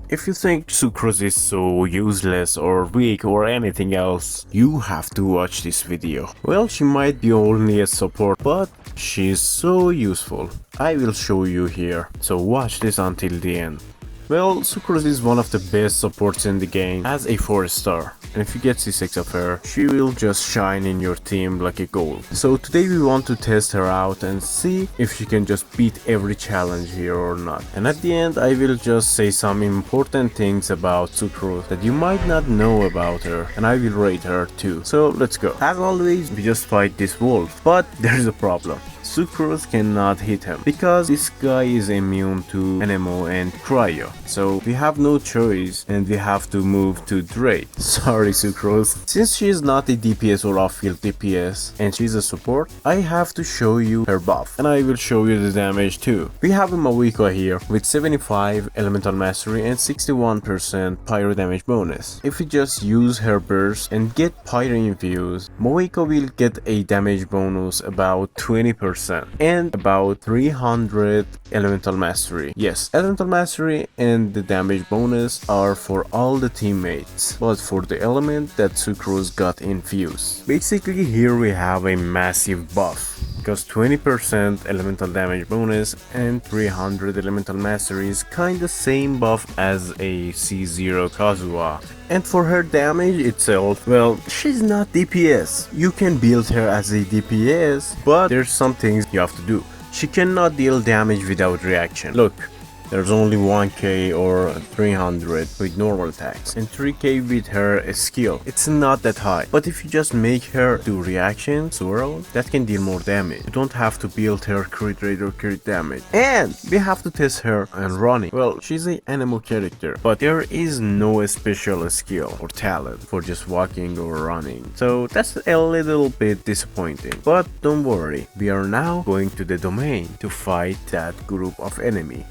if you think Sucrose is so useless or weak or anything else, you have to watch this video. Well, she might be only a support, but she's so useful. I will show you here, so watch this until the end. Well, Sucrose is one of the best supports in the game as a 4-star, and if you get C6 of her, she will just shine in your team like a gold. So today we want to test her out and see if she can just beat every challenge here or not. And at the end I will just say some important things about Sucrose that you might not know about her, and I will rate her too. So let's go. As always, we just fight this wolf, but there's a problem. Sucrose cannot hit him because this guy is immune to NMO and Cryo, so we have no choice and we have to move to Drake. Sorry Sucrose. Since she is not a DPS or off-field DPS and she's a support, I have to show you her buff and I will show you the damage too. We have a Mawiko here with 75 elemental mastery and 61% pyro damage bonus. If we just use her burst and get pyro infused, Mawiko will get a damage bonus about 20% and about 300 elemental mastery. Yes, elemental mastery and the damage bonus are for all the teammates, but for the element that Sucrose got infused. Basically here we have a massive buff, because 20% elemental damage bonus and 300 elemental mastery is kinda same buff as a C0 Kazuha. And for her damage itself, well, she's not DPS. You can build her as a DPS, but there's some things you have to do. She cannot deal damage without reaction. Look, there's only 1k or 300 with normal attacks and 3k with her skill. It's not that high, but if you just make her do reaction swirl, that can deal more damage. You don't have to build her crit rate or crit damage. And we have to test her on running. Well, she's an animal character, but there is no special skill or talent for just walking or running, so that's a little bit disappointing. But don't worry, we are now going to the domain to fight that group of enemy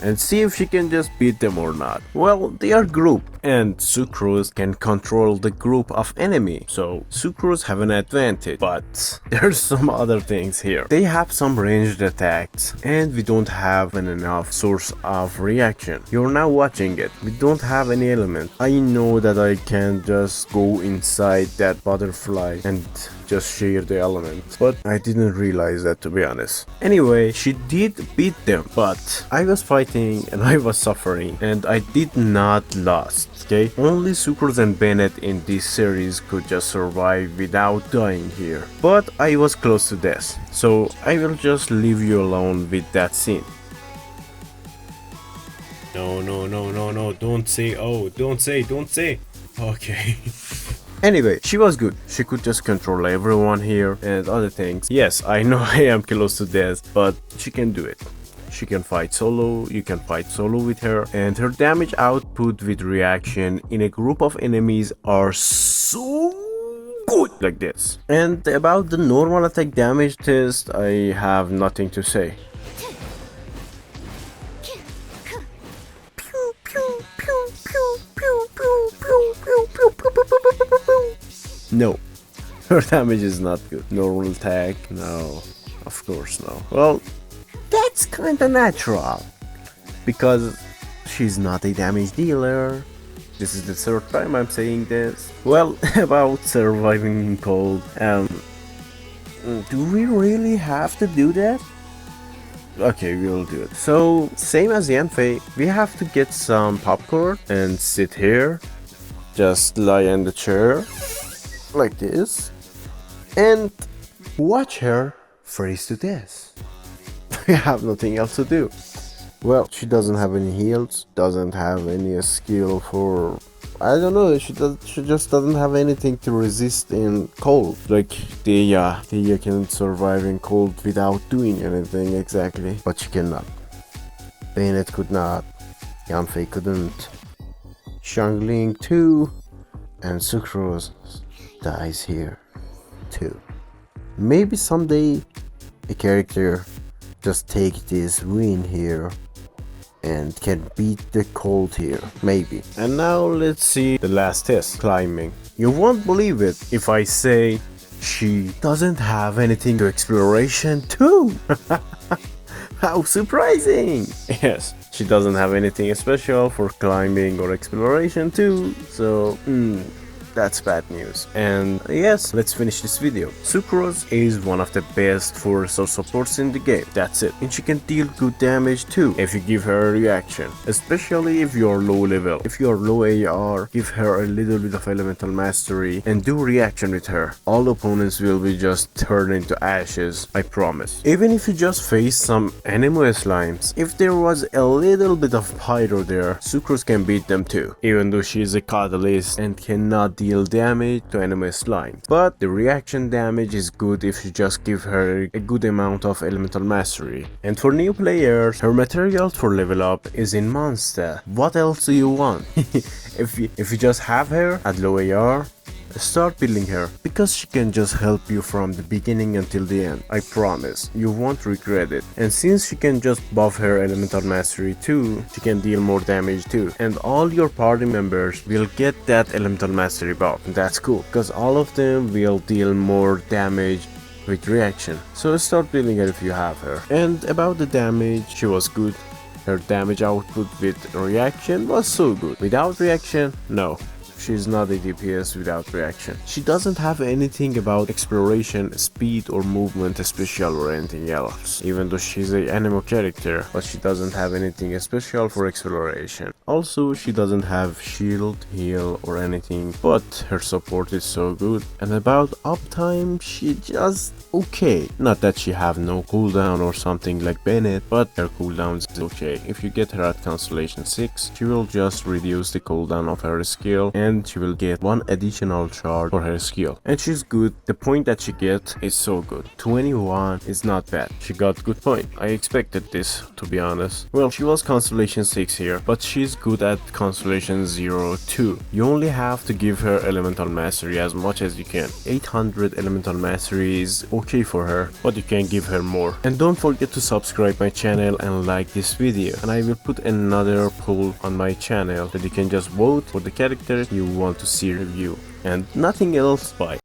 and see if she can just beat them or not. Well, they are group and Sucrose can control the group of enemy, so Sucrose have an advantage. But there's some other things here. They have some ranged attacks and we don't have an enough source of reaction. You're now watching it. We don't have any element. I know that I can just go inside that butterfly and just share the elements, but I didn't realize that, to be honest. Anyway, she did beat them, but I was fighting and I was suffering and I did not lost. Okay, only Sucrose and Bennett in this series could just survive without dying here, but I was close to death, so I will just leave you alone with that scene. No, don't say, oh, don't say. Okay. Anyway, she was good. She could just control everyone here and other things. Yes, I know I am close to death, but she can do it. She can fight solo, you can fight solo with her, and her damage output with reaction in a group of enemies are so good like this. And about the normal attack damage test, I have nothing to say. No, her damage is not good. Normal attack, no, of course no. Well, that's kinda natural, because she's not a damage dealer. This is the third time I'm saying this. Well, about surviving in cold, do we really have to do that? Okay, we'll do it. So, same as Yanfei, we have to get some popcorn and sit here, just lie in the chair, like this, and watch her freeze to death. We have nothing else to do. Well, she doesn't have any heals, doesn't have any skill for, I don't know, she just doesn't have anything to resist in cold. Like Deya can survive in cold without doing anything exactly, but she cannot. Bennett could not, Yanfei couldn't, Xiangling too, and Sucrose dies here too. Maybe someday a character just take this win here and can beat the cold here, maybe. And now let's see the last test, climbing. You won't believe it if I say she doesn't have anything to exploration too. How surprising! Yes, she she doesn't have anything special for climbing or exploration too, so that's bad news. And yes, let's finish this video. Sucrose is one of the best force or supports in the game, that's it. And she can deal good damage too if you give her a reaction, especially if you're low level. If you're low AR, give her a little bit of elemental mastery and do reaction with her. All opponents will be just turned into ashes, I promise. Even if you just face some enemy slimes, if there was a little bit of pyro there, Sucrose can beat them too, even though she is a catalyst and cannot deal damage to enemy slime. But the reaction damage is good if you just give her a good amount of elemental mastery. And for new players, her materials for level up is in monster. What else do you want? if you just have her at low AR, start building her, because she can just help you from the beginning until the end. I promise, you won't regret it. And since she can just buff her elemental mastery too, she can deal more damage too. And all your party members will get that elemental mastery buff. And that's cool, because all of them will deal more damage with reaction. So start building her if you have her. And about the damage, she was good. Her damage output with reaction was so good. Without reaction, no. She's not a DPS without reaction. She doesn't have anything about exploration, speed or movement special or anything else. Even though she's an anime character, but she doesn't have anything special for exploration. Also, she doesn't have shield, heal or anything, but her support is so good. And about uptime, she just okay. Not that she have no cooldown or something like Bennett, but her cooldown is okay. If you get her at Constellation 6, she will just reduce the cooldown of her skill and she will get one additional charge for her skill. And she's good. The point that she gets is so good. 21 is not bad. She got good point. I expected this, to be honest. Well, she was Constellation 6 here, but she's good at Constellation 0 too. You only have to give her elemental mastery as much as you can. 800 elemental mastery is okay for her, but you can give her more. And don't forget to subscribe my channel and like this video. And I will put another poll on my channel that you can just vote for the character you want to see review. And nothing else. Bye.